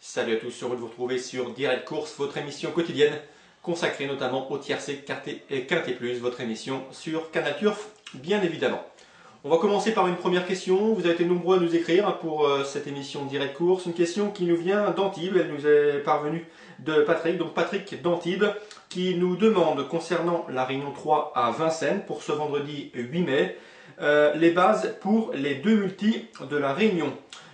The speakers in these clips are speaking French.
Salut à tous, heureux de vous retrouver sur Direct Course, votre émission quotidienne consacrée notamment au tiercé Quintet Plus, votre émission sur Canal Turf, bien évidemment. On va commencer par une première question. Vous avez été nombreux à nous écrire pour cette émission Direct Course. Une question qui nous vient d'Antibes, elle nous est parvenue de Patrick, donc Patrick d'Antibes, qui nous demande concernant la Réunion 3 à Vincennes pour ce vendredi 8 mai, les bases pour les deux multis de la Réunion.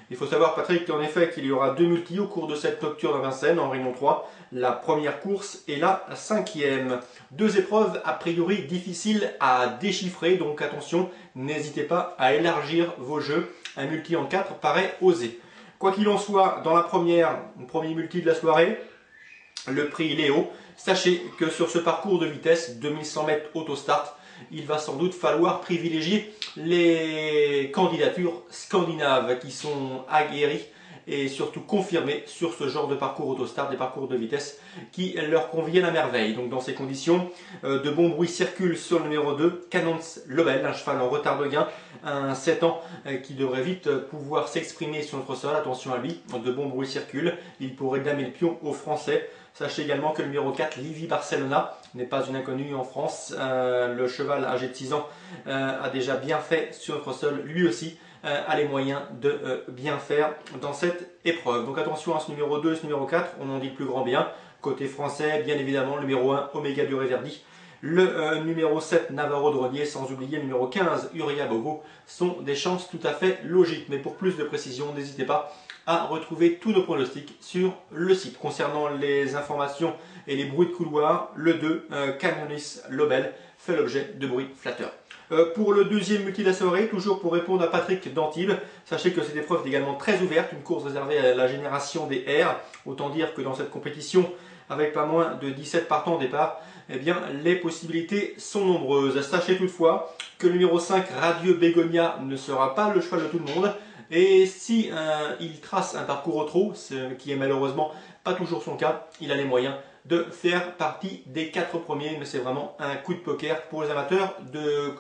Il faut savoir, Patrick, en effet, qu'il y aura deux multis au cours de cette nocturne à Vincennes, en Réunion 3, la première course et la cinquième. Deux épreuves a priori difficiles à déchiffrer, donc attention, n'hésitez pas à élargir vos jeux. Un multi en 4 paraît osé. Quoi qu'il en soit, dans le premier multi de la soirée, le prix Léo, sachez que sur ce parcours de vitesse, 2100 mètres autostart, il va sans doute falloir privilégier les candidatures scandinaves qui sont aguerries et surtout confirmées sur ce genre de parcours autostart, des parcours de vitesse qui leur conviennent à merveille. Donc dans ces conditions, de bons bruits circulent sur le numéro 2, Canons Lobel, un cheval en retard de gain, un 7 ans qui devrait vite pouvoir s'exprimer sur notre sol. Attention à lui, de bons bruits circulent, il pourrait damer le pion aux Français. Sachez également que le numéro 4, Livy Barcelona, n'est pas une inconnue en France. Le cheval âgé de 6 ans a déjà bien fait sur notre sol. Lui aussi a les moyens de bien faire dans cette épreuve. Donc attention à ce numéro 2 et ce numéro 4, on en dit le plus grand bien. Côté français, bien évidemment, le numéro 1, Omega du Réverdi. Le numéro 7, Navarro de Rodier, sans oublier le numéro 15, Uria Bogo, sont des chances tout à fait logiques. Mais pour plus de précision, n'hésitez pas à retrouver tous nos pronostics sur le site. Concernant les informations et les bruits de couloir, le 2, Canonis Lobel, fait l'objet de bruits flatteurs. Pour le deuxième multi de la soirée, toujours pour répondre à Patrick d'Antibes, sachez que cette épreuve est également très ouverte, une course réservée à la génération des R. Autant dire que dans cette compétition, avec pas moins de 17 partants au départ, eh bien, les possibilités sont nombreuses. Sachez toutefois que le numéro 5, Radieux Bégonia, ne sera pas le cheval de tout le monde. Et si il trace un parcours au trot, ce qui est malheureusement pas toujours son cas, il a les moyens de faire partie des 4 premiers. Mais c'est vraiment un coup de poker pour les amateurs de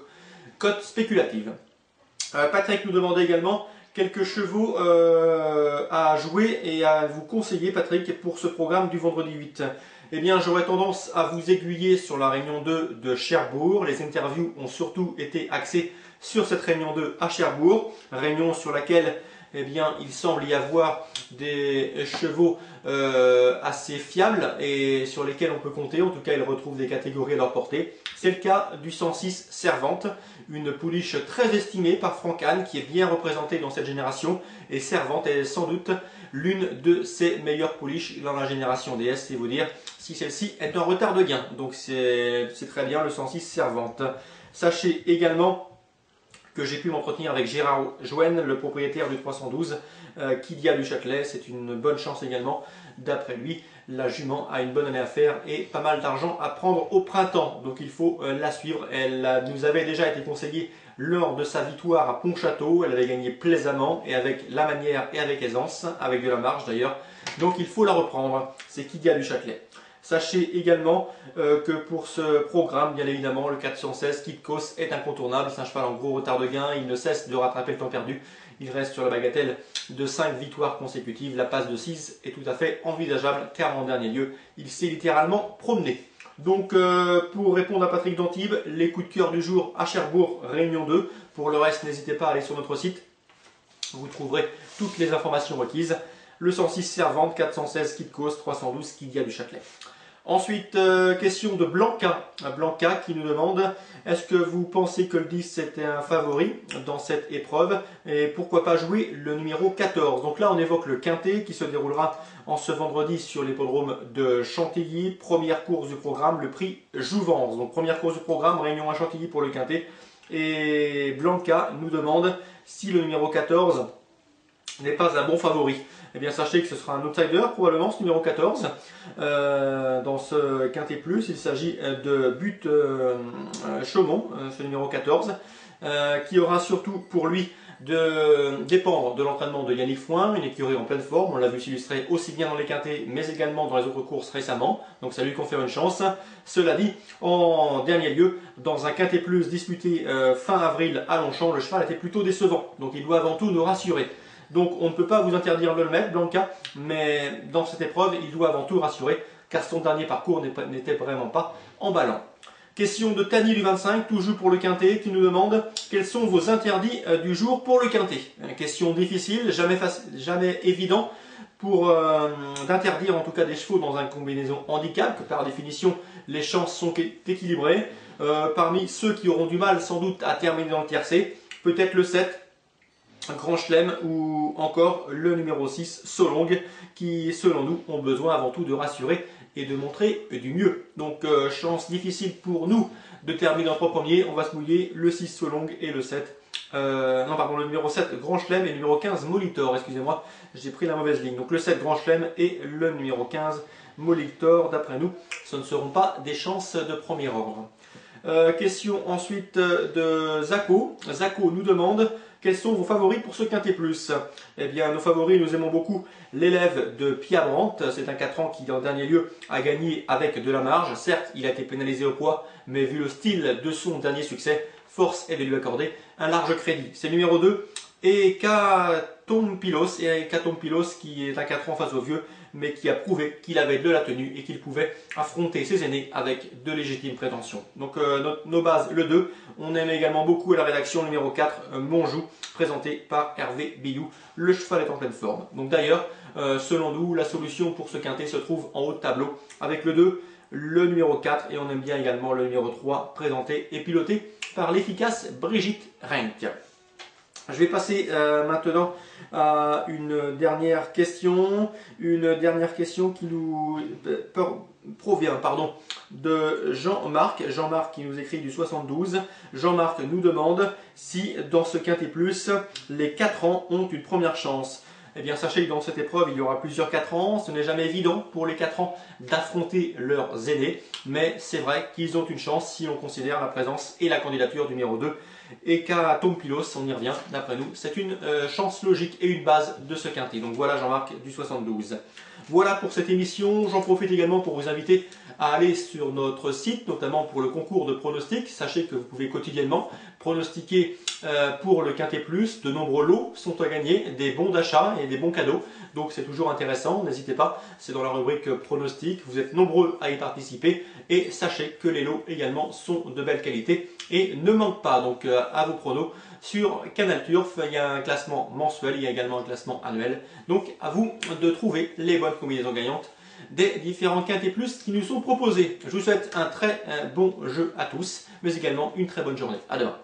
cotes spéculatives. Patrick nous demandait également quelques chevaux à jouer et à vous conseiller, Patrick, pour ce programme du vendredi 8. Eh bien, j'aurais tendance à vous aiguiller sur la Réunion 2 de Cherbourg. Les interviews ont surtout été axées sur cette Réunion 2 à Cherbourg. Réunion sur laquelle, eh bien, il semble y avoir des chevaux assez fiables et sur lesquels on peut compter. En tout cas, ils retrouvent des catégories à leur portée. C'est le cas du 106 Servante, une pouliche très estimée par Franck Anne qui est bien représentée dans cette génération. Et Servante est sans doute l'une de ses meilleures pouliches dans la génération DS, c'est vous dire si celle-ci est en retard de gain. Donc c'est très bien le 106 Servante. Sachez également que j'ai pu m'entretenir avec Gérard Jouen, le propriétaire du 312, Kydia du Châtelet. C'est une bonne chance également. D'après lui, la jument a une bonne année à faire et pas mal d'argent à prendre au printemps. Donc il faut la suivre. Elle nous avait déjà été conseillée lors de sa victoire à Pontchâteau. Elle avait gagné plaisamment et avec la manière et avec aisance, avec de la marge d'ailleurs. Donc il faut la reprendre. C'est Kydia du Châtelet. Sachez également que pour ce programme, bien évidemment, le 416 Kid Kos est incontournable. C'est un cheval en gros retard de gain. Il ne cesse de rattraper le temps perdu. Il reste sur la bagatelle de 5 victoires consécutives. La passe de 6 est tout à fait envisageable car en dernier lieu, il s'est littéralement promené. Donc pour répondre à Patrick d'Antibes, les coups de cœur du jour à Cherbourg, Réunion 2. Pour le reste, n'hésitez pas à aller sur notre site. Vous trouverez toutes les informations requises. Le 106 Servante, 416 Kid Kos, 312 Kydia du Châtelet. Ensuite, question de Blanca. Blanca qui nous demande, est-ce que vous pensez que le 10 c'était un favori dans cette épreuve? Et pourquoi pas jouer le numéro 14? Donc là on évoque le quintet qui se déroulera en ce vendredi sur l'hippodrome de Chantilly. Première course du programme, le prix Jouvence. Donc première course du programme, réunion à Chantilly pour le quintet. Et Blanca nous demande si le numéro 14 n'est pas un bon favori. Eh bien, sachez que ce sera un outsider, probablement, ce numéro 14. Dans ce Quintet Plus, il s'agit de But Chaumont, ce numéro 14, qui aura surtout pour lui de dépendre de l'entraînement de Yannick Foin, une écurie en pleine forme. On l'a vu s'illustrer aussi bien dans les quintets, mais également dans les autres courses récemment. Donc ça lui confère une chance. Cela dit, en dernier lieu, dans un Quintet Plus disputé fin avril à Longchamp, le cheval était plutôt décevant. Donc il doit avant tout nous rassurer. Donc on ne peut pas vous interdire de le mettre, Blanca, mais dans cette épreuve, il doit avant tout rassurer, car son dernier parcours n'était vraiment pas emballant. Question de Tani du 25, toujours pour le quintet, qui nous demande quels sont vos interdits du jour pour le quintet. Question difficile, jamais évident d'interdire en tout cas des chevaux dans une combinaison handicap, que par définition les chances sont équilibrées. Parmi ceux qui auront du mal sans doute à terminer dans le tiercé, peut-être le 7, Grand Chelem, ou encore le numéro 6, Solong, qui selon nous ont besoin avant tout de rassurer et de montrer du mieux. Donc chance difficile pour nous de terminer en 3 premiers, on va se mouiller le 6 Solong et le 7. Non pardon, le numéro 7 Grand Chelem et le numéro 15 Molitor, excusez-moi, j'ai pris la mauvaise ligne. Donc le 7 Grand Chelem et le numéro 15 Molitor, d'après nous, ce ne seront pas des chances de premier ordre. Question ensuite de Zako. Zako nous demande quels sont vos favoris pour ce Quintet Plus. Eh bien, nos favoris, nous aimons beaucoup l'élève de Piabrante. C'est un 4 ans qui, en dernier lieu, a gagné avec de la marge. Certes, il a été pénalisé au poids, mais vu le style de son dernier succès, force est de lui accorder un large crédit. C'est le numéro 2. Et Katompilos, qui est un 4 ans face au vieux, mais qui a prouvé qu'il avait de la tenue et qu'il pouvait affronter ses aînés avec de légitimes prétentions. Donc nos bases, le 2. On aime également beaucoup à la rédaction le numéro 4, Monjou, présenté par Hervé Billou. Le cheval est en pleine forme. Donc d'ailleurs, selon nous, la solution pour ce quintet se trouve en haut de tableau avec le 2, le numéro 4 et on aime bien également le numéro 3, présenté et piloté par l'efficace Brigitte Renck. Je vais passer maintenant à une dernière question qui nous provient de Jean-Marc. Jean-Marc qui nous écrit du 72. Jean-Marc nous demande si dans ce Quintet Plus, les 4 ans ont une première chance. Eh bien, sachez que dans cette épreuve, il y aura plusieurs 4 ans. Ce n'est jamais évident pour les 4 ans d'affronter leurs aînés. Mais c'est vrai qu'ils ont une chance si on considère la présence et la candidature du numéro 2. Et Katompilos, on y revient, d'après nous, c'est une chance logique et une base de ce quintet. Donc voilà Jean-Marc du 72. Voilà pour cette émission. J'en profite également pour vous inviter à aller sur notre site, notamment pour le concours de pronostics. Sachez que vous pouvez quotidiennement pronostiquer pour le Quintet Plus. De nombreux lots sont à gagner, des bons d'achat et des bons cadeaux. Donc c'est toujours intéressant, n'hésitez pas, c'est dans la rubrique pronostics. Vous êtes nombreux à y participer et sachez que les lots également sont de belle qualité et ne manquent pas. Donc à vos pronos sur Canal Turf, il y a un classement mensuel, il y a également un classement annuel. Donc à vous de trouver les bonnes combinaisons gagnantes des différents Quintet Plus qui nous sont proposés. Je vous souhaite un très bon jeu à tous, mais également une très bonne journée. À demain.